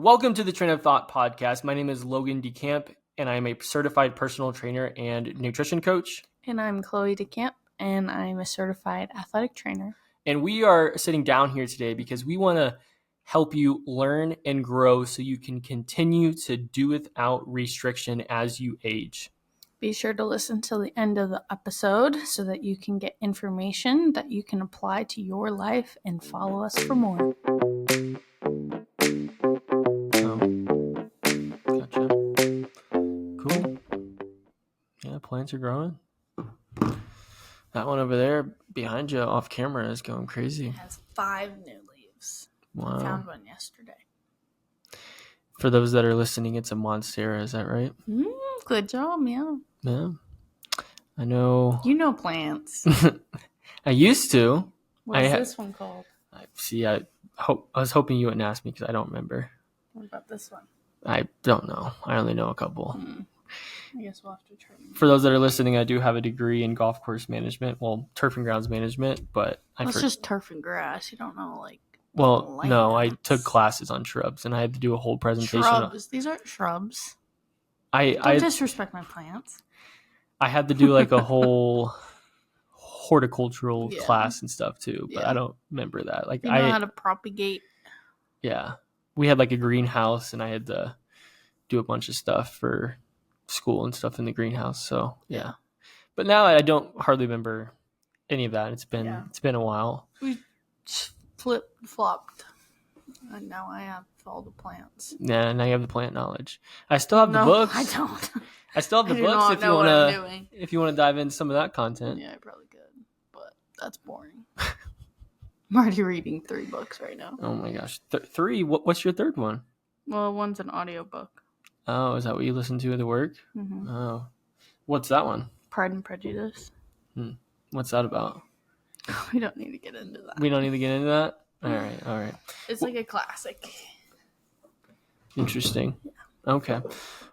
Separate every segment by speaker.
Speaker 1: Welcome to the Train of Thought podcast. My name is Logan DeCamp, and I am a certified personal trainer and nutrition coach.
Speaker 2: And I'm Chloe DeCamp, and I'm a certified athletic trainer.
Speaker 1: And we are sitting down here today because we want to help you learn and grow so you can continue to do without restriction as you age.
Speaker 2: Be sure to listen till the end of the episode so that you can get information that you can apply to your life and follow us for more.
Speaker 1: Gotcha. Cool. Yeah, plants are growing. That one over there behind you off camera is going crazy.
Speaker 2: It has 5 new leaves.
Speaker 1: Wow.
Speaker 2: I found one yesterday.
Speaker 1: For those that are listening, it's a monstera, is that right?
Speaker 2: Good job, yeah.
Speaker 1: Yeah. I know.
Speaker 2: You know plants.
Speaker 1: I used to.
Speaker 2: What's this one called?
Speaker 1: I was hoping you wouldn't ask me because I don't remember.
Speaker 2: What about this one?
Speaker 1: I don't know. I only know a couple.
Speaker 2: I guess we'll have to try.
Speaker 1: For those that are listening, I do have a degree in golf course management. Well, turf and grounds management, but
Speaker 2: It's just turf and grass. You don't know,
Speaker 1: Well,
Speaker 2: plants.
Speaker 1: no, I took classes on shrubs, and I had to do a whole presentation.
Speaker 2: Shrubs. These aren't shrubs.
Speaker 1: I
Speaker 2: Don't disrespect my plants.
Speaker 1: I had to do a whole horticultural class and stuff too, but I don't remember that.
Speaker 2: You know how to propagate.
Speaker 1: Yeah, we had a greenhouse, and I had to do a bunch of stuff for school and stuff in the greenhouse. So yeah. But now I don't hardly remember any of that. It's been a while.
Speaker 2: We flip-flopped, and now I have all the plants.
Speaker 1: Yeah, now you have the plant knowledge. I still have the books.
Speaker 2: I don't.
Speaker 1: I still have the books if you want to dive into some of that content.
Speaker 2: Yeah, I probably could, but that's boring. I'm already reading 3 books right now.
Speaker 1: Oh my gosh, 3? What's your third one?
Speaker 2: Well, one's an audiobook.
Speaker 1: Oh, is that what you listen to at the work?
Speaker 2: Mm-hmm.
Speaker 1: Oh, what's that one?
Speaker 2: Pride and Prejudice.
Speaker 1: What's that about?
Speaker 2: We don't need to get into that.
Speaker 1: We don't need to get into that? All right.
Speaker 2: It's like a classic.
Speaker 1: Interesting. Yeah. Okay.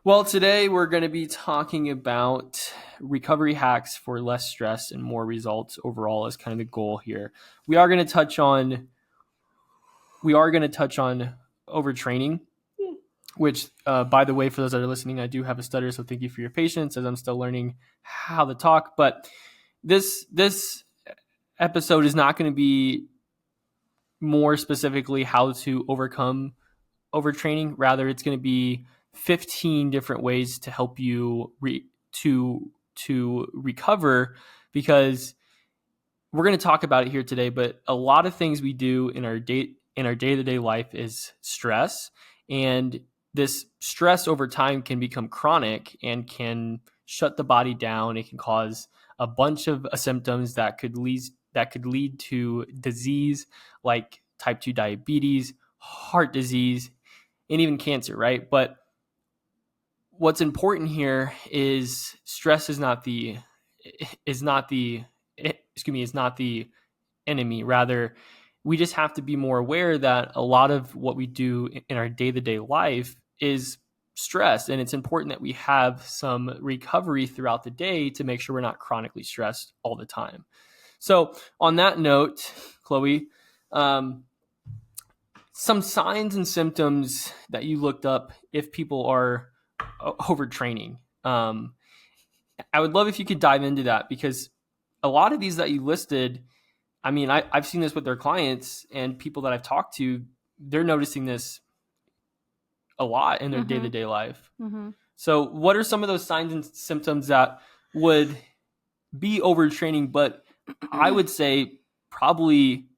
Speaker 1: Well, today we're going to be talking about recovery hacks for less stress and more results overall is kind of the goal here. We are going to touch on overtraining, which, by the way, for those that are listening, I do have a stutter, so thank you for your patience as I'm still learning how to talk. But this episode is not going to be more specifically how to overcome overtraining. Rather, it's going to be 15 different ways to help you to recover, because we're going to talk about it here today. But a lot of things we do in our day-to-day life is stress, and this stress over time can become chronic and can shut the body down. It can cause a bunch of symptoms that could lead to disease like type 2 diabetes, heart disease, and even cancer, right? But what's important here is stress is not the enemy. Rather, we just have to be more aware that a lot of what we do in our day-to-day life is stress, and it's important that we have some recovery throughout the day to make sure we're not chronically stressed all the time. So on that note, Chloe, some signs and symptoms that you looked up if people are overtraining. I would love if you could dive into that, because a lot of these that you listed, I mean, I've seen this with their clients and people that I've talked to, they're noticing this a lot in their day-to-day life. Mm-hmm. So what are some of those signs and symptoms that would be overtraining, but I would say probably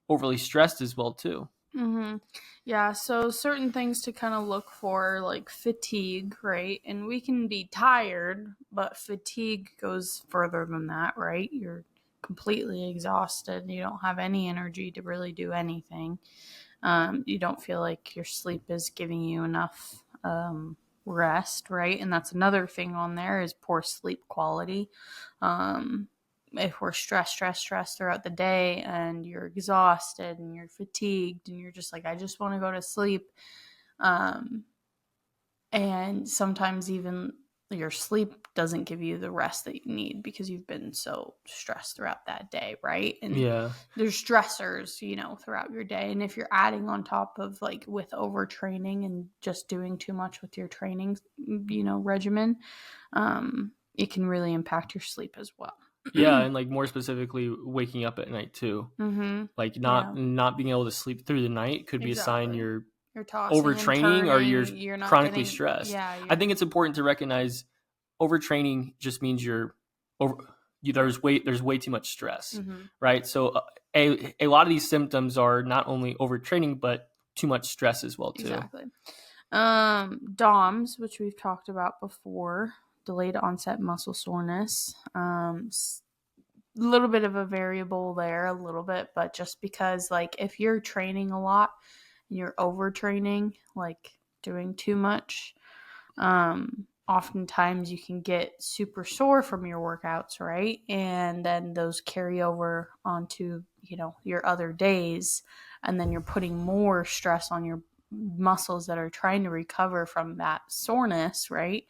Speaker 1: overly stressed as well too?
Speaker 2: Mm-hmm. Yeah, so certain things to kind of look for, like fatigue, right? And we can be tired, but fatigue goes further than that, right? You're completely exhausted. You don't have any energy to really do anything. You don't feel like your sleep is giving you enough rest, right? And that's another thing on there is poor sleep quality. If we're stressed throughout the day and you're exhausted and you're fatigued and you're just like, I just want to go to sleep. And sometimes even your sleep doesn't give you the rest that you need because you've been so stressed throughout that day, right? And there's stressors, throughout your day. And if you're adding on top of like with overtraining and just doing too much with your training, regimen, it can really impact your sleep as well.
Speaker 1: Yeah, and like more specifically, waking up at night too.
Speaker 2: Mm-hmm.
Speaker 1: Like not being able to sleep through the night could be a sign you're
Speaker 2: tossing
Speaker 1: overtraining or you're
Speaker 2: not
Speaker 1: chronically stressed.
Speaker 2: Yeah,
Speaker 1: I think it's important to recognize overtraining just means there's way too much stress, right? So a lot of these symptoms are not only overtraining but too much stress as well too.
Speaker 2: Exactly. DOMS, which we've talked about before, delayed onset muscle soreness. A little bit of a variable there, a little bit, but just because like if you're training a lot and you're overtraining, like doing too much, oftentimes you can get super sore from your workouts, right? And then those carry over onto, your other days, and then you're putting more stress on your muscles that are trying to recover from that soreness, right?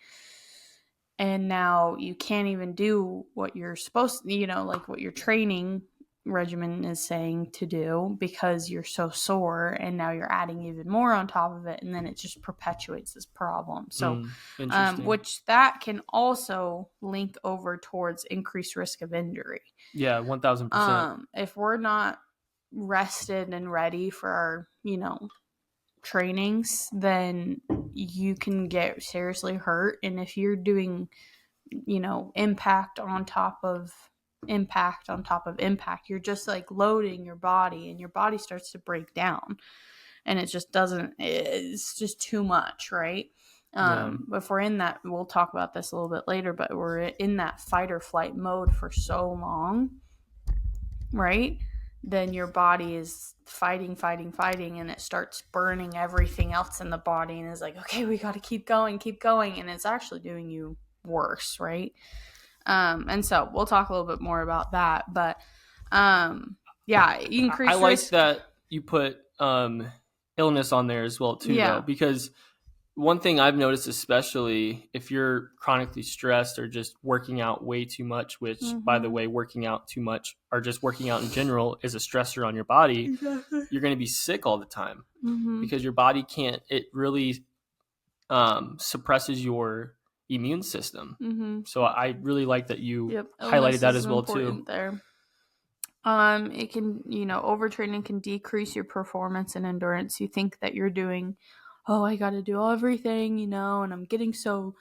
Speaker 2: And now you can't even do what you're supposed to, like what your training regimen is saying to do because you're so sore, and now you're adding even more on top of it, and then it just perpetuates this problem. So which that can also link over towards increased risk of injury.
Speaker 1: 1000%.
Speaker 2: If we're not rested and ready for our trainings, then you can get seriously hurt. And if you're doing impact on top of impact, you're just like loading your body, and your body starts to break down, and it's just too much, right? If we're in that, we'll talk about this a little bit later, but we're in that fight or flight mode for so long, right? Then your body is fighting, and it starts burning everything else in the body, and is like, okay, we got to keep going, and it's actually doing you worse, right? And so we'll talk a little bit more about that, but increase
Speaker 1: I like
Speaker 2: risk.
Speaker 1: that you put illness on there as well too, though, because one thing I've noticed, especially if you're chronically stressed or just working out way too much, which by the way, working out too much or just working out in general is a stressor on your body. Exactly. You're going to be sick all the time because your body can't, it really suppresses your immune system. So I really like that you highlighted that as well too.
Speaker 2: There. It can, overtraining can decrease your performance and endurance. You think that you're doing, I got to do everything, and I'm getting so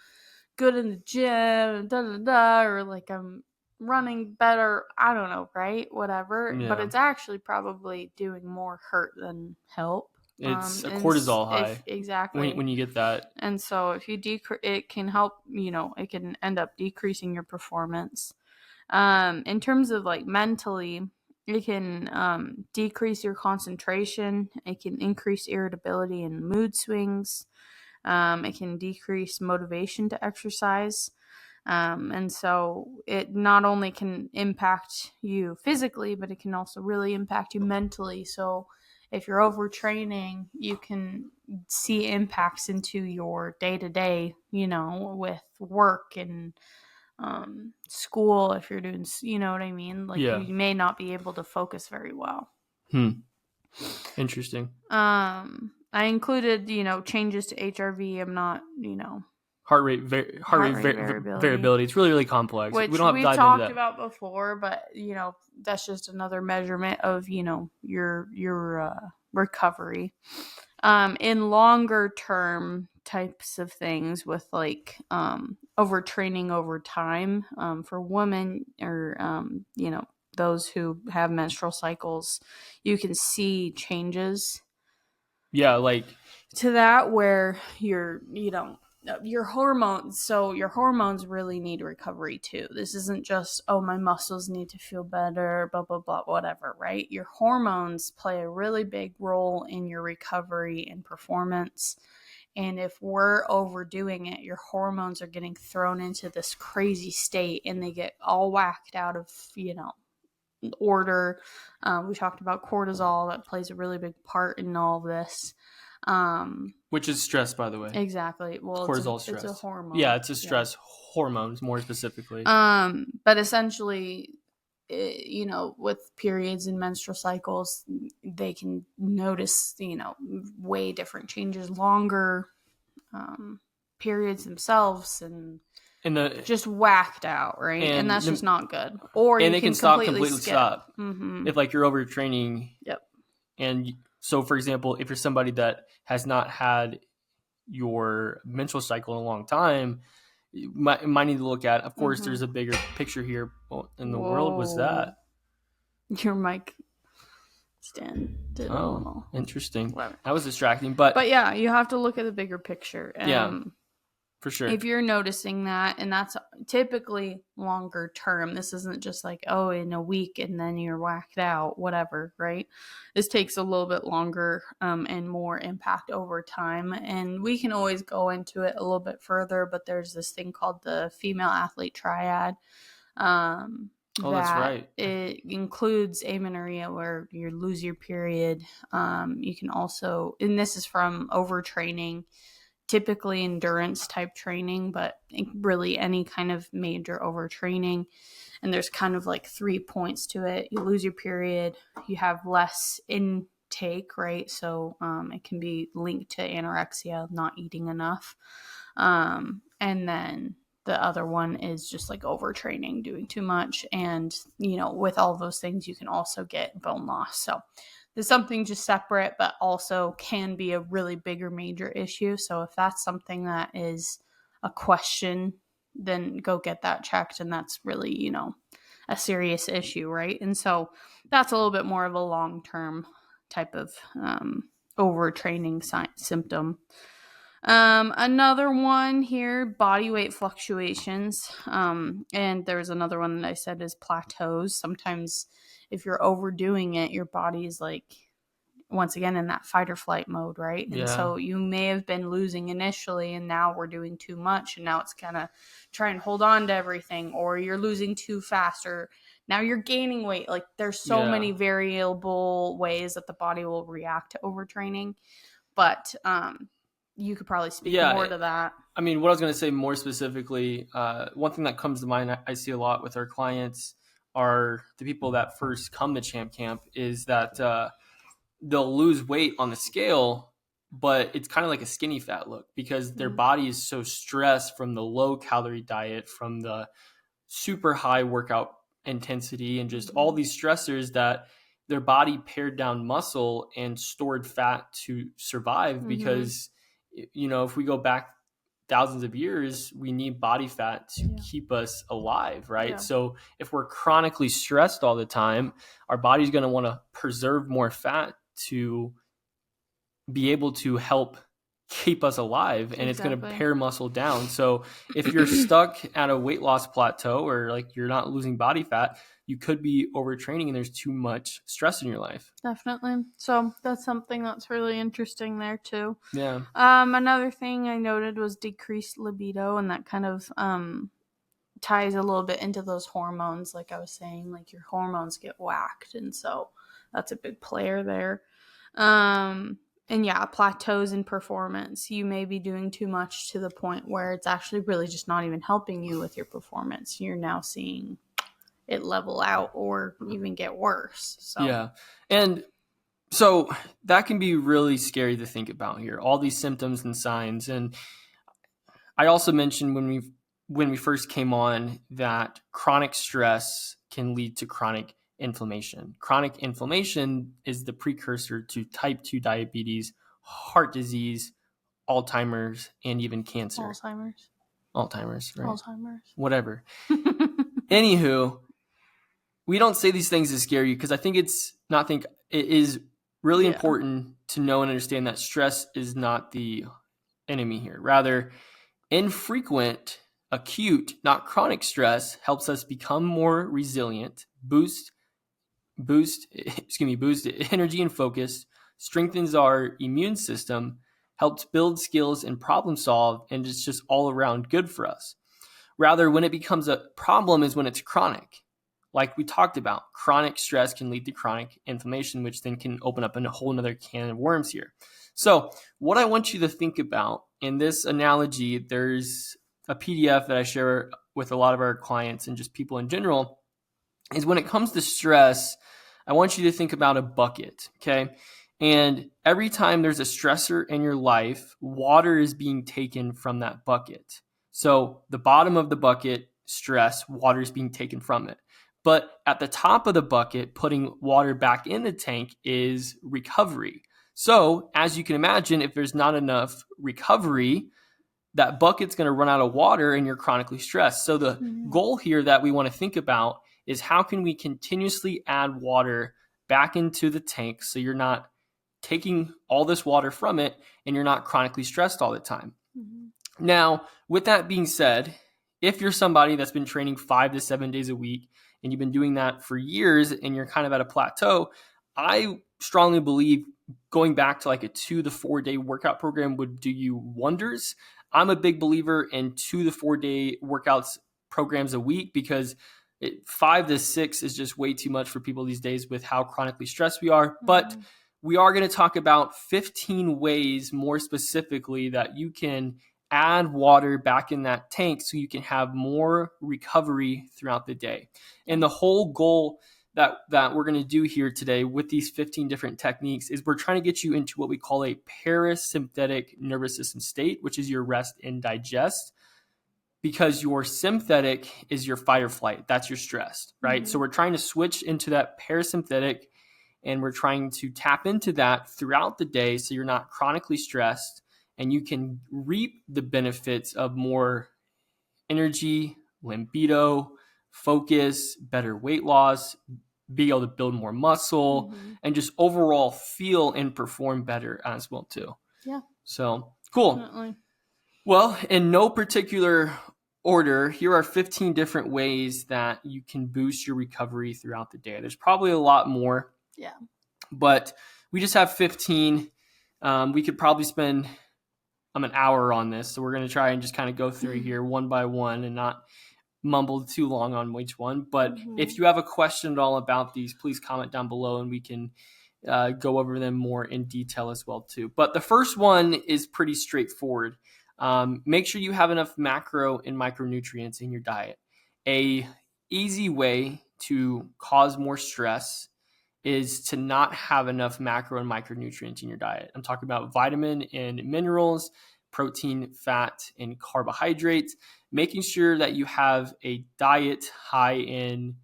Speaker 2: good in the gym, or like I'm running better. I don't know, right? Whatever. Yeah. But it's actually probably doing more hurt than help.
Speaker 1: It's a cortisol high.
Speaker 2: Exactly.
Speaker 1: When you get that.
Speaker 2: And so if you it can help, it can end up decreasing your performance. In terms of like mentally, it can decrease your concentration. It can increase irritability and mood swings. It can decrease motivation to exercise. And so it not only can impact you physically, but it can also really impact you mentally. So if you're overtraining, you can see impacts into your day-to-day, with work and school. If you're doing, you know what I mean? Like you may not be able to focus very well.
Speaker 1: Interesting.
Speaker 2: I included, changes to HRV. I'm not,
Speaker 1: heart rate variability. It's really, really complex.
Speaker 2: Which
Speaker 1: we don't have
Speaker 2: we've talked about before, but that's just another measurement of your recovery. In longer term types of things with like overtraining over time, for women or those who have menstrual cycles, you can see changes.
Speaker 1: Yeah, like
Speaker 2: to that where your hormones. So your hormones really need recovery too. This isn't just, my muscles need to feel better, blah, blah, blah, whatever, right? Your hormones play a really big role in your recovery and performance. And if we're overdoing it, your hormones are getting thrown into this crazy state and they get all whacked out of, order. We talked about cortisol that plays a really big part in all of this.
Speaker 1: Which is stress, by the way.
Speaker 2: Exactly. Well,
Speaker 1: Cortisol
Speaker 2: it's
Speaker 1: stress.
Speaker 2: a hormone.
Speaker 1: Yeah, it's a stress hormone, more specifically.
Speaker 2: But essentially, with periods and menstrual cycles, they can notice, way different changes, longer periods themselves, and just whacked out, right? And that's just not good. Or
Speaker 1: and
Speaker 2: you
Speaker 1: it can stop completely.
Speaker 2: skip.
Speaker 1: Stop
Speaker 2: Mm-hmm.
Speaker 1: if like you're overtraining.
Speaker 2: Yep.
Speaker 1: And so, for example, if you're somebody that has not had your menstrual cycle in a long time, you might need to look at. Of course, there's a bigger picture here. What in the world was that?
Speaker 2: Your mic stand did a little.
Speaker 1: Interesting.
Speaker 2: Whatever.
Speaker 1: That was distracting, but
Speaker 2: yeah, you have to look at the bigger picture.
Speaker 1: For sure.
Speaker 2: If you're noticing that, and that's typically longer term, this isn't just like, oh, in a week and then you're whacked out, whatever, right? This takes a little bit longer and more impact over time. And we can always go into it a little bit further, but there's this thing called the female athlete triad.
Speaker 1: That's right.
Speaker 2: It includes amenorrhea, where you lose your period. You can also, and this is from overtraining, typically endurance type training, but really any kind of major overtraining. And there's kind of like 3 points to it. You lose your period, you have less intake, right? So it can be linked to anorexia, not eating enough. And then the other one is just like overtraining, doing too much. And, with all those things, you can also get bone loss. So there's something just separate, but also can be a really big or major issue. So if that's something that is a question, then go get that checked. And that's really, a serious issue, right? And so that's a little bit more of a long-term type of overtraining symptom. Another one here, body weight fluctuations. And there's another one that I said is plateaus. Sometimes if you're overdoing it, your body is like, once again, in that fight or flight mode, right? And so you may have been losing initially, and now we're doing too much, and now it's kind of try and hold on to everything, or you're losing too fast, or now you're gaining weight. Like there's so many variable ways that the body will react to overtraining. But you could probably speak more to that.
Speaker 1: I mean, what I was going to say more specifically, one thing that comes to mind I see a lot with our clients are the people that first come to Champ Camp is that they'll lose weight on the scale, but it's kind of like a skinny fat look because their body is so stressed from the low calorie diet, from the super high workout intensity, and just all these stressors that their body pared down muscle and stored fat to survive. Because, if we go back thousands of years, we need body fat to keep us alive, right? Yeah. So if we're chronically stressed all the time, our body's going to want to preserve more fat to be able to help keep us alive, and it's going to pare muscle down. So if you're stuck at a weight loss plateau, or like you're not losing body fat, you could be overtraining and there's too much stress in your life.
Speaker 2: Definitely. So that's something that's really interesting there too.
Speaker 1: Yeah.
Speaker 2: Another thing I noted was decreased libido, and that kind of ties a little bit into those hormones. Like I was saying, like your hormones get whacked, and so that's a big player there. And plateaus in performance. You may be doing too much to the point where it's actually really just not even helping you with your performance. You're now seeing it level out or even get worse. So. Yeah.
Speaker 1: And so that can be really scary to think about here, all these symptoms and signs. And I also mentioned when we first came on that chronic stress can lead to chronic inflammation. Chronic inflammation is the precursor to type 2 diabetes, heart disease, Alzheimer's, and even cancer.
Speaker 2: Alzheimer's,
Speaker 1: right?
Speaker 2: Alzheimer's.
Speaker 1: Whatever. Anywho, we don't say these things to scare you because it is really important to know and understand that stress is not the enemy here. Rather, infrequent, acute, not chronic stress helps us become more resilient, boost energy and focus, strengthens our immune system, helps build skills and problem solve, and it's just all around good for us. Rather, when it becomes a problem is when it's chronic. Like we talked about, chronic stress can lead to chronic inflammation, which then can open up a whole nother can of worms here. So what I want you to think about in this analogy, there's a PDF that I share with a lot of our clients and just people in general, is when it comes to stress, I want you to think about a bucket, okay? And every time there's a stressor in your life, water is being taken from that bucket. So the bottom of the bucket, stress, water is being taken from it. But at the top of the bucket, putting water back in the tank is recovery. So as you can imagine, if there's not enough recovery, that bucket's going to run out of water and you're chronically stressed. So the goal here that we want to think about is how can we continuously add water back into the tank so you're not taking all this water from it and you're not chronically stressed all the time. Now, with that being said, if you're somebody that's been training 5 to 7 days a week and you've been doing that for years and you're kind of at a plateau, I strongly believe going back to like a 2 to 4 day workout program would do you wonders. I'm a big believer in 2 to 4 day workouts programs a week because 5 to 6 is just way too much for people these days with how chronically stressed we are. But we are going to talk about 15 ways more specifically that you can add water back in that tank so you can have more recovery throughout the day. And the whole goal that we're going to do here today with these 15 different techniques is we're trying to get you into what we call a parasympathetic nervous system state, which is your rest and digest, because your sympathetic is your fight or flight. That's your stress, right? So we're trying to switch into that parasympathetic and we're trying to tap into that throughout the day so you're not chronically stressed and you can reap the benefits of more energy, libido, focus, better weight loss, be able to build more muscle, and just overall feel and perform better as well too.
Speaker 2: Yeah.
Speaker 1: So cool.
Speaker 2: Definitely.
Speaker 1: Well, in no particular order, here are 15 different ways that you can boost your recovery throughout the day. There's probably a lot more.
Speaker 2: Yeah.
Speaker 1: But we just have 15. We could probably spend an hour on this. So we're going to try and just kind of go through here one by one and not mumble too long on each one. But if you have a question at all about these, please comment down below and we can go over them more in detail as well too. But the first one is pretty straightforward. Make sure you have enough macro and micronutrients in your diet. A easy way to cause more stress is to not have enough macro and micronutrients in your diet. I'm talking about vitamin and minerals, protein, fat, and carbohydrates, making sure that you have a diet high in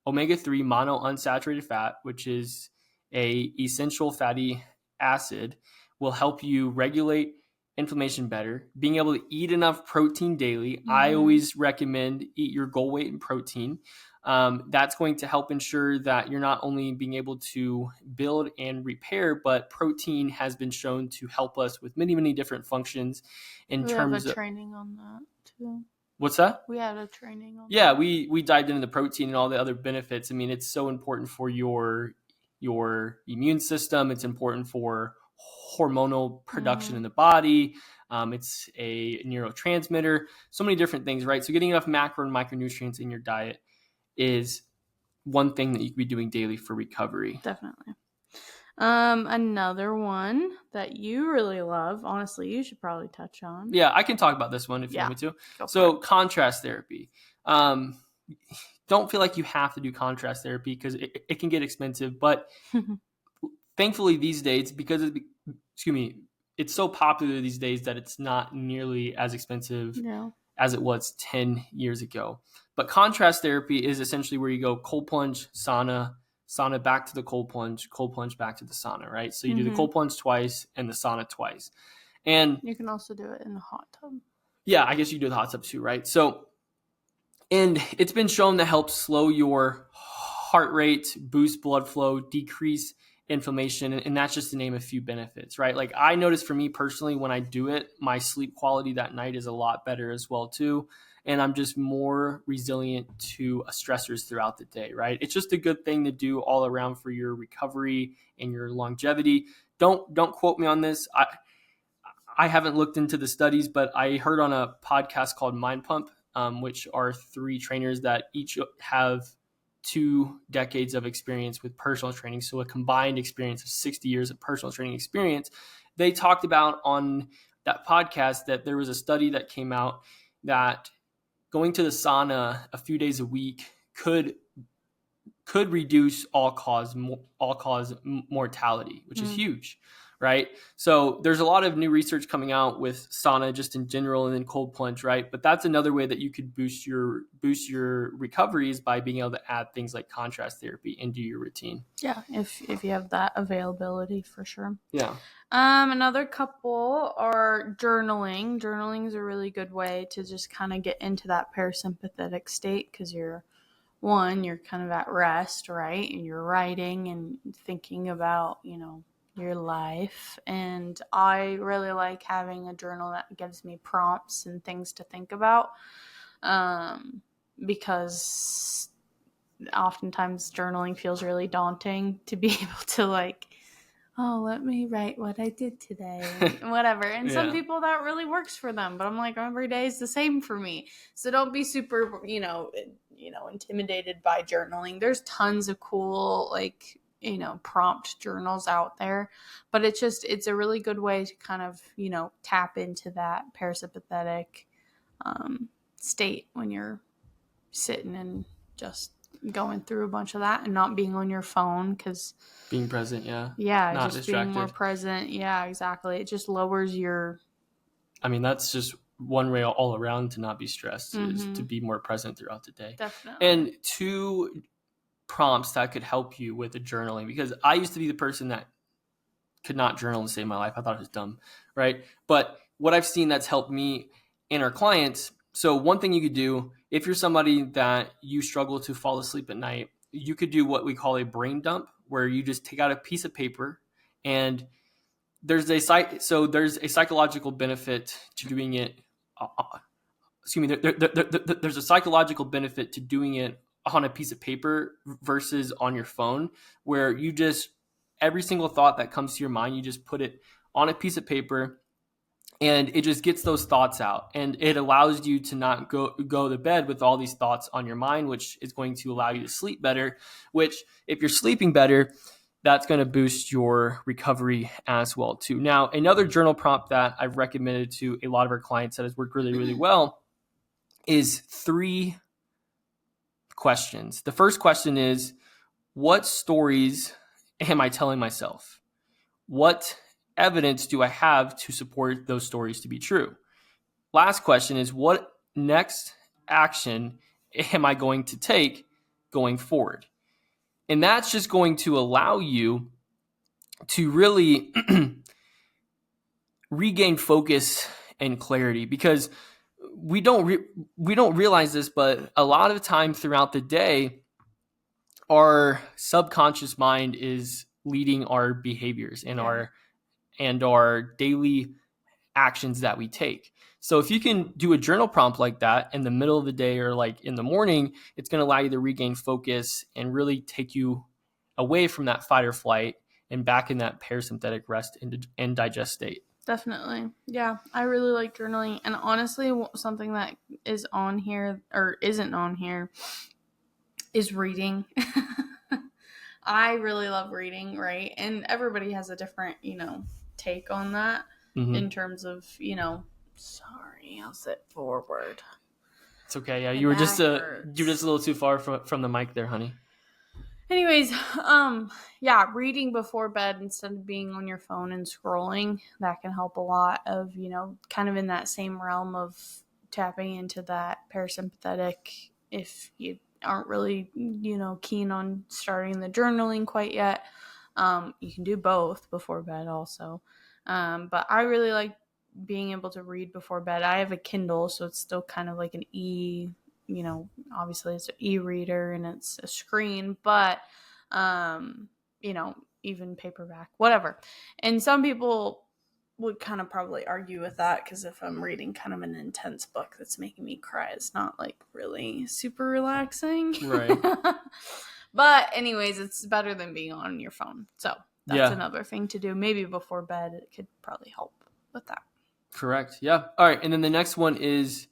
Speaker 1: omega-3 monounsaturated fat, which is a essential fatty acid, will help you regulate inflammation better. Being able to eat enough protein daily. I always recommend eat your goal weight in protein. That's going to help ensure that you're not only being able to build and repair, but protein has been shown to help us with many, many different functions in terms
Speaker 2: have a
Speaker 1: of
Speaker 2: training on that too.
Speaker 1: What's that?
Speaker 2: We had a training on
Speaker 1: Yeah,
Speaker 2: that.
Speaker 1: we dived into the protein and all the other benefits. I mean, it's so important for your immune system. It's important for hormonal production in the body. It's a neurotransmitter, so many different things, right? So getting enough macro and micronutrients in your diet is one thing that you could be doing daily for recovery.
Speaker 2: Definitely. Another one that you really love, honestly, you should probably touch on.
Speaker 1: Yeah, I can talk about this one if you want me to.
Speaker 2: Go
Speaker 1: So contrast therapy. Don't feel like you have to do contrast therapy because it can get expensive, but thankfully these days, because it's so popular these days that it's not nearly as expensive as it was 10 years ago. But contrast therapy is essentially where you go cold plunge, sauna back to the cold plunge back to the sauna, right? So you do the cold plunge twice and the sauna twice. And
Speaker 2: you can also do it in the hot tub.
Speaker 1: Yeah, I guess you do the hot tub too, right? So, and it's been shown to help slow your heart rate, boost blood flow, decrease inflammation, and that's just to name a few benefits, right? Like I noticed for me personally, when I do it, my sleep quality that night is a lot better as well too. And I'm just more resilient to stressors throughout the day, right? It's just a good thing to do all around for your recovery and your longevity. Don't quote me on this. I haven't looked into the studies, but I heard on a podcast called Mind Pump, which are 3 trainers that each have 2 decades of experience with personal training. So a combined experience of 60 years of personal training experience. they talked about on that podcast that there was a study that came out that going to the sauna a few days a week could reduce all-cause mortality, which is huge, right? So there's a lot of new research coming out with sauna just in general, and then cold plunge, right? But that's another way that you could boost your recoveries by being able to add things like contrast therapy into your routine.
Speaker 2: Yeah, if you have that availability, for sure.
Speaker 1: Yeah.
Speaker 2: Another couple are journaling. Journaling is a really good way to just kind of get into that parasympathetic state, because you're kind of at rest, right? And you're writing and thinking about, your life. And I really like having a journal that gives me prompts and things to think about, because oftentimes journaling feels really daunting to be able to let me write what I did today, whatever. And some people that really works for them, but I'm like, every day is the same for me. So don't be super, intimidated by journaling. There's tons of cool, prompt journals out there, but it's a really good way to kind of, tap into that parasympathetic state when you're sitting and just going through a bunch of that and not being on your phone, because
Speaker 1: being present, not
Speaker 2: just
Speaker 1: distracted.
Speaker 2: being more present, exactly. It just lowers your,
Speaker 1: that's just one way all around to not be stressed, is to be more present throughout the day.
Speaker 2: Definitely.
Speaker 1: And 2 prompts that could help you with the journaling, because I used to be the person that could not journal and save my life. I thought it was dumb, right? But what I've seen that's helped me and our clients. So one thing you could do, if you're somebody that you struggle to fall asleep at night, you could do what we call a brain dump, where you just take out a piece of paper, and there's a psychological benefit to doing it. There's a psychological benefit to doing it on a piece of paper versus on your phone, where you just, every single thought that comes to your mind, you just put it on a piece of paper, and it just gets those thoughts out, and it allows you to not go to bed with all these thoughts on your mind, which is going to allow you to sleep better, which if you're sleeping better, that's going to boost your recovery as well too. Now, another journal prompt that I've recommended to a lot of our clients that has worked really, really well is 3 questions. The first question is, what stories am I telling myself? What evidence do I have to support those stories to be true? Last question is, what next action am I going to take going forward? And that's just going to allow you to really regain focus and clarity, because we don't realize this, but a lot of time throughout the day, our subconscious mind is leading our behaviors and our daily actions that we take. So if you can do a journal prompt like that in the middle of the day or in the morning, it's going to allow you to regain focus and really take you away from that fight or flight and back in that parasympathetic rest and digest state.
Speaker 2: Definitely. Yeah, I really like journaling. And honestly, something that is on here or isn't on here is reading. I really love reading, right? And everybody has a different, take on that in terms of, sorry, I'll sit forward.
Speaker 1: It's okay. Yeah, you were just a little too far from the mic there, honey.
Speaker 2: Anyways, reading before bed instead of being on your phone and scrolling, that can help a lot of, kind of in that same realm of tapping into that parasympathetic. If you aren't really, keen on starting the journaling quite yet, you can do both before bed also. But I really like being able to read before bed. I have a Kindle, so it's still kind of like an obviously it's an e-reader and it's a screen, but, even paperback, whatever. And some people would kind of probably argue with that, because if I'm reading kind of an intense book that's making me cry, it's not really super relaxing.
Speaker 1: Right.
Speaker 2: But anyways, it's better than being on your phone. So that's another thing to do. Maybe before bed, it could probably help with that.
Speaker 1: Correct. Yeah. All right. And then the next one is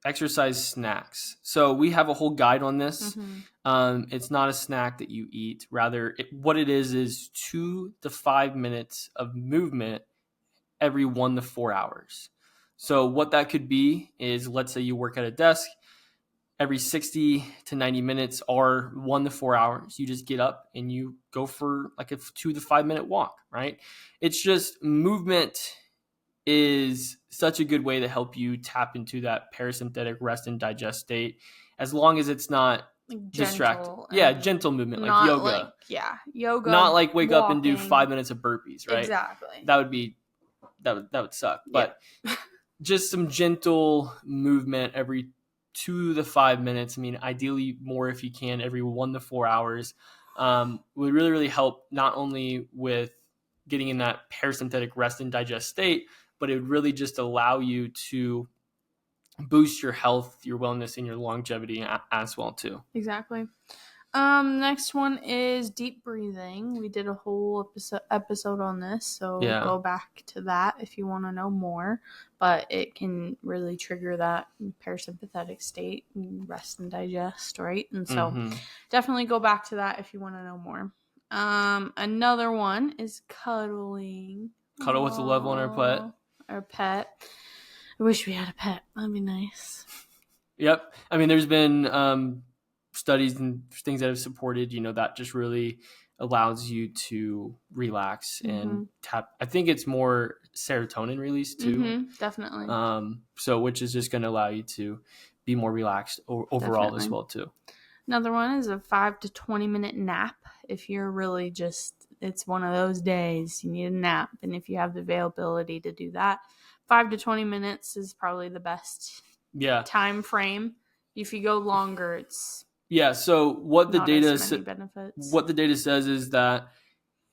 Speaker 1: exercise snacks. So we have a whole guide on this. It's not a snack that you eat. Rather, what it is 2 to 5 minutes of movement every 1 to 4 hours. So what that could be is, let's say you work at a desk, every 60 to 90 minutes or 1 to 4 hours, you just get up and you go for like a 2 to 5 minute walk, right? It's just movement is such a good way to help you tap into that parasympathetic rest and digest state, as long as it's not distracting. Yeah, gentle movement, like yoga.
Speaker 2: Yoga.
Speaker 1: Not like wake
Speaker 2: walking.
Speaker 1: up and do 5 minutes of burpees, right?
Speaker 2: Exactly.
Speaker 1: That would suck. But just some gentle movement every 2 to 5 minutes. I mean, ideally more if you can, every 1 to 4 hours, would really, really help, not only with getting in that parasympathetic rest and digest state, but it would really just allow you to boost your health, your wellness, and your longevity as well too.
Speaker 2: Exactly. Next one is deep breathing. We did a whole episode on this, so go back to that if you want to know more. But it can really trigger that parasympathetic state, rest and digest, right? And so definitely go back to that if you want to know more. Another one is cuddling.
Speaker 1: Cuddle with a loved one or pet.
Speaker 2: Our pet. I wish we had a pet. That'd be nice.
Speaker 1: Yep. I mean, there's been studies and things that have supported, that just really allows you to relax and tap. I think it's more serotonin release too.
Speaker 2: Definitely.
Speaker 1: So which is just going to allow you to be more relaxed overall as well too.
Speaker 2: Another one is a 5 to 20 minute nap. If you're really it's one of those days you need a nap, and if you have the availability to do that, 5 to 20 minutes is probably the best time frame. If you go longer, it's
Speaker 1: so what the data says is that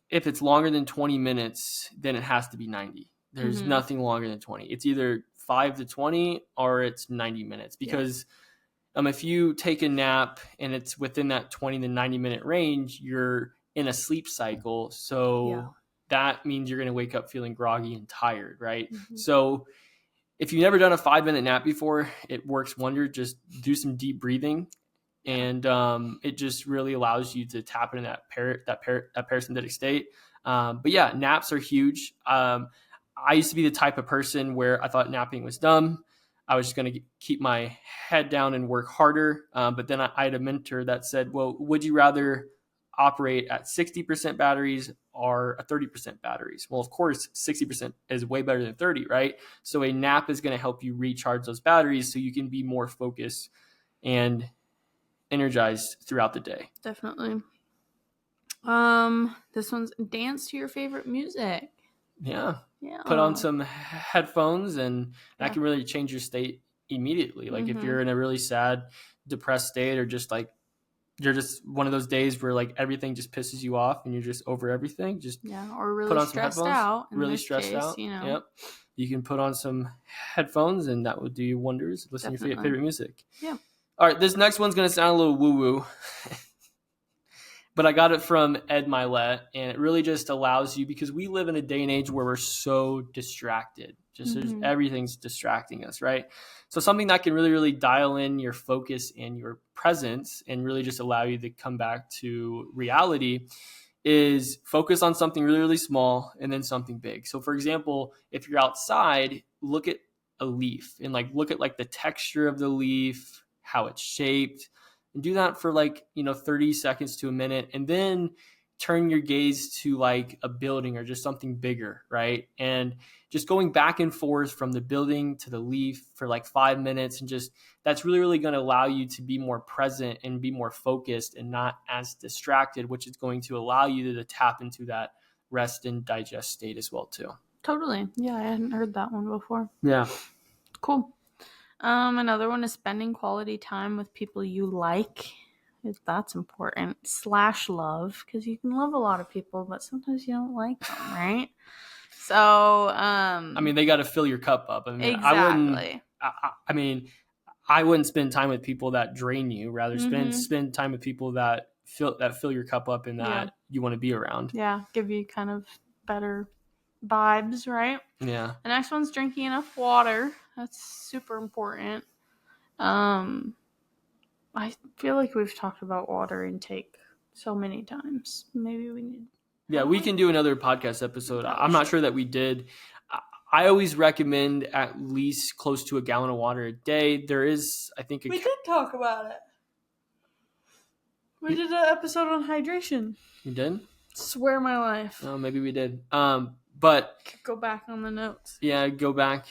Speaker 1: if it's longer than 20 minutes, then it has to be 90. There's nothing longer than 20. It's either 5 to 20 or it's 90 minutes, because if you take a nap and it's within that 20 to 90 minute range, you're in a sleep cycle. So that means you're going to wake up feeling groggy and tired, right? So if you've never done a 5-minute nap before, it works wonders. Just do some deep breathing, and it just really allows you to tap into that parasympathetic state. But naps are huge. I used to be the type of person where I thought napping was dumb. I was just going to keep my head down and work harder. But then I had a mentor that said, well, would you rather operate at 60% batteries or a 30% batteries? Well, of course, 60% is way better than 30, right? So a nap is going to help you recharge those batteries so you can be more focused and energized throughout the day.
Speaker 2: Definitely. This one's dance to your favorite music.
Speaker 1: Yeah. Put on some headphones, and that can really change your state immedately. Like if you're in a really sad, depressed state, or just like you're just one of those days where like everything just pisses you off and you're just over everything, just
Speaker 2: or really
Speaker 1: put on
Speaker 2: stressed
Speaker 1: some headphones,
Speaker 2: out.
Speaker 1: Really stressed out. Yep. You can put on some headphones, and that will do you wonders. Listen to your favorite music.
Speaker 2: Yeah.
Speaker 1: All right, this next one's going to sound a little woo-woo. But I got it from Ed Milet, and it really just allows you, because we live in a day and age where we're so distracted. Everything's distracting us, right? So something that can really, really dial in your focus and your presence and really just allow you to come back to reality is focus on something really, really small and then something big. So for example, if you're outside, look at a leaf and look at the texture of the leaf, how it's shaped, and do that for 30 seconds to a minute, and then turn your gaze to a building or just something bigger, right? And just going back and forth from the building to the leaf for 5 minutes, and just that's really, really going to allow you to be more present and be more focused and not as distracted, which is going to allow you to tap into that rest and digest state as well too.
Speaker 2: Totally. Yeah, I hadn't heard that one before.
Speaker 1: Yeah.
Speaker 2: Cool. Another one is spending quality time with people you like. That's important. / love, because you can love a lot of people, but sometimes you don't like them, right? So,
Speaker 1: they got to fill your cup up.
Speaker 2: Exactly.
Speaker 1: I wouldn't spend time with people that drain you. Rather spend time with people that fill your cup up and that you want to be around.
Speaker 2: Yeah, give you kind of better vibes, right?
Speaker 1: Yeah.
Speaker 2: The next one's drinking enough water. That's super important. I feel like we've talked about water intake so many times. Maybe we need...
Speaker 1: Yeah, we can do another podcast episode. I'm not sure that we did. I always recommend at least close to a gallon of water a day. There is, I think,
Speaker 2: we did talk about it. We did an episode on hydration.
Speaker 1: You did?
Speaker 2: Swear my life.
Speaker 1: Oh, maybe we did. But
Speaker 2: go back on the notes.
Speaker 1: Yeah, go back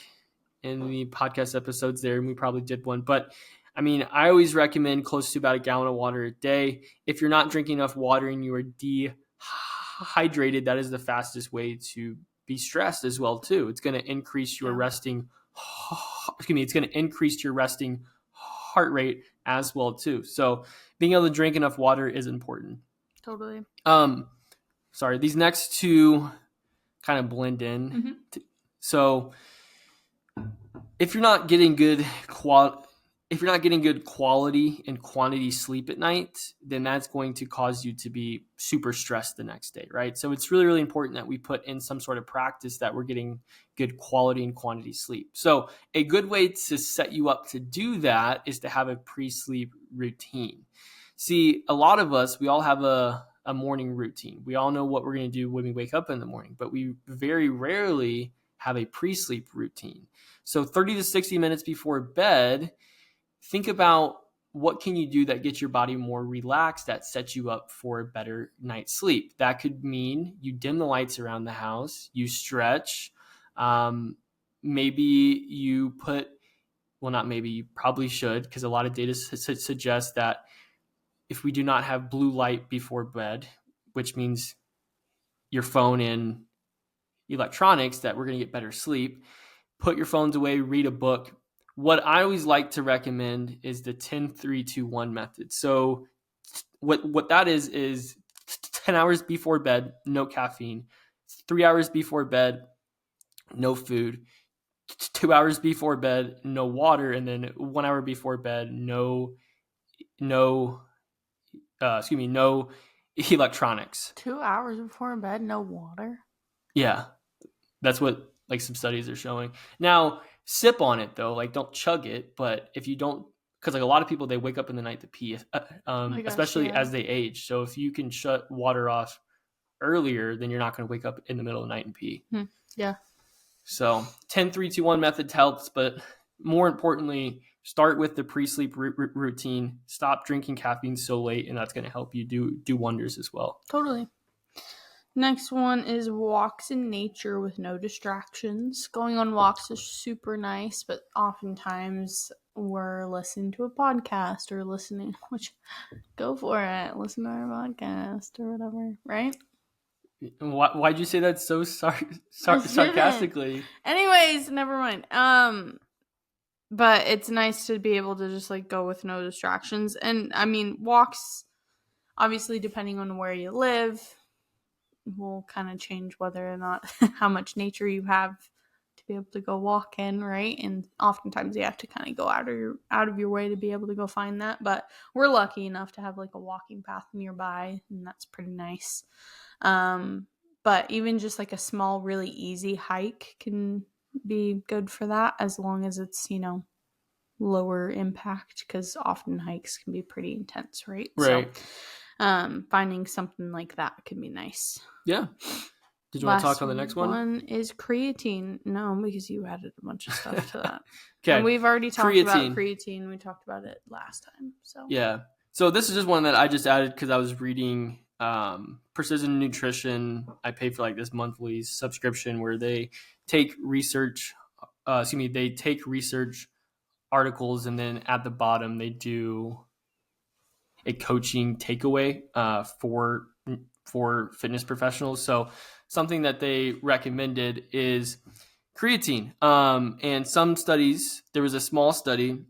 Speaker 1: in the podcast episodes there, and we probably did one. But I mean, I always recommend close to about a gallon of water a day. If you're not drinking enough water and you are dehydrated, that is the fastest way to be stressed as well too. It's going to increase your resting. It's going to increase your resting heart rate as well too. So being able to drink enough water is important.
Speaker 2: Totally.
Speaker 1: Sorry, these next two kind of blend in.
Speaker 2: Mm-hmm.
Speaker 1: So if you're not getting good quality and quantity sleep at night, then that's going to cause you to be super stressed the next day, right? So it's really, really important that we put in some sort of practice that we're getting good quality and quantity sleep. So a good way to set you up to do that is to have a pre-sleep routine. See, a lot of us, we all have a morning routine. We all know what we're going to do when we wake up in the morning, but we very rarely have a pre-sleep routine. So 30 to 60 minutes before bed, think about what can you do that gets your body more relaxed, that sets you up for a better night's sleep. That could mean you dim the lights around the house, you stretch, maybe you put, well, not maybe, you probably should, because a lot of data suggests that if we do not have blue light before bed, which means your phone and electronics, that we're going to get better sleep. Put your phones away, read a book. What I always like to recommend is the 10-3-2-1 method. So what that is 10 hours before bed, no caffeine. 3 hours before bed, no food. 2 hours before bed, no water. And then 1 hour before bed, no electronics.
Speaker 2: 2 hours before bed, no water?
Speaker 1: Yeah. That's what like some studies are showing. Now, sip on it though, like don't chug it, but if you don't, because like a lot of people, they wake up in the night to pee, especially as they age. So if you can shut water off earlier, then you're not going to wake up in the middle of the night and pee.
Speaker 2: Yeah.
Speaker 1: So 10-3-2-1 method helps, but more importantly, start with the pre-sleep routine. Stop drinking caffeine so late, and that's going to help you do wonders as well.
Speaker 2: Totally. Next one is walks in nature with no distractions. Going on walks is super nice, but oftentimes we're listening to a podcast or which go for it. Listen to our podcast or whatever, right?
Speaker 1: Why'd you say that so sarcastically?
Speaker 2: Anyways, never mind. But it's nice to be able to just like go with no distractions. And I mean, walks, obviously, depending on where you live, will kind of change whether or not how much nature you have to be able to go walk in, right? And oftentimes you have to kind of go out of your way to be able to go find that. But we're lucky enough to have like a walking path nearby, and that's pretty nice. But even just like a small, really easy hike can be good for that, as long as it's, lower impact, because often hikes can be pretty intense, right?
Speaker 1: Right.
Speaker 2: So finding something like that can be nice.
Speaker 1: Yeah. Did you want to talk on the next one?
Speaker 2: One is creatine. No, because you added a bunch of stuff to that.
Speaker 1: Okay.
Speaker 2: And we've already talked about creatine. We talked about it last time. So
Speaker 1: yeah. So this is just one that I just added because I was reading Precision Nutrition. I pay for like this monthly subscription where they take research. They take research articles, and then at the bottom they do a coaching takeaway for fitness professionals. So something that they recommended is creatine. And some studies, there was a small study,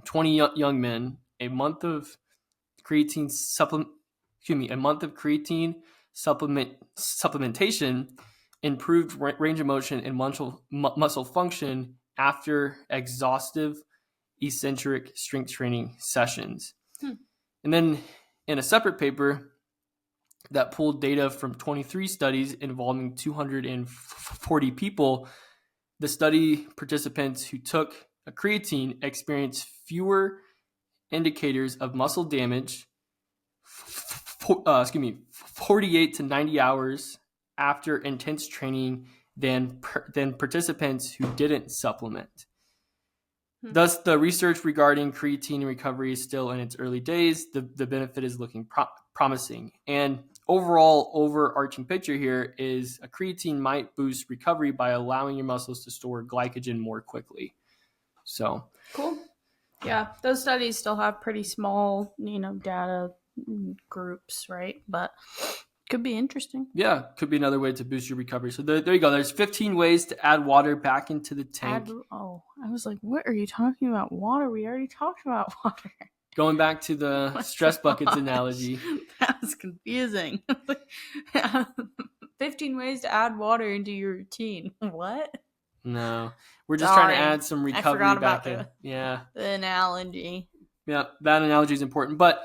Speaker 1: 20 young men, a month of creatine supplementation improved range of motion and muscle function after exhaustive eccentric strength training sessions. And then in a separate paper that pulled data from 23 studies involving 240 people, the study participants who took a creatine experienced fewer indicators of muscle damage 48 to 90 hours after intense training than participants who didn't supplement. Thus, the research regarding creatine recovery is still in its early days. The benefit is looking promising. And overall, overarching picture here is a creatine might boost recovery by allowing your muscles to store glycogen more quickly. So
Speaker 2: cool. Yeah, those studies still have pretty small, data groups, right? But could be interesting.
Speaker 1: Yeah, could be another way to boost your recovery. So there you go. There's 15 ways to add water back into the tank.
Speaker 2: I was like, what are you talking about? Water? We already talked about water.
Speaker 1: Going back to the stress buckets analogy.
Speaker 2: That was confusing. 15 ways to add water into your routine. What?
Speaker 1: No, we're just trying to add some recovery back in.
Speaker 2: The analogy.
Speaker 1: Yeah, that analogy is important. But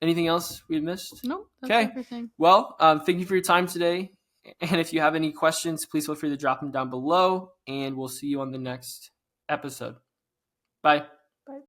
Speaker 1: anything else we missed?
Speaker 2: Nope. That's everything.
Speaker 1: Well, thank you for your time today. And if you have any questions, please feel free to drop them down below. And we'll see you on the next episode. Bye.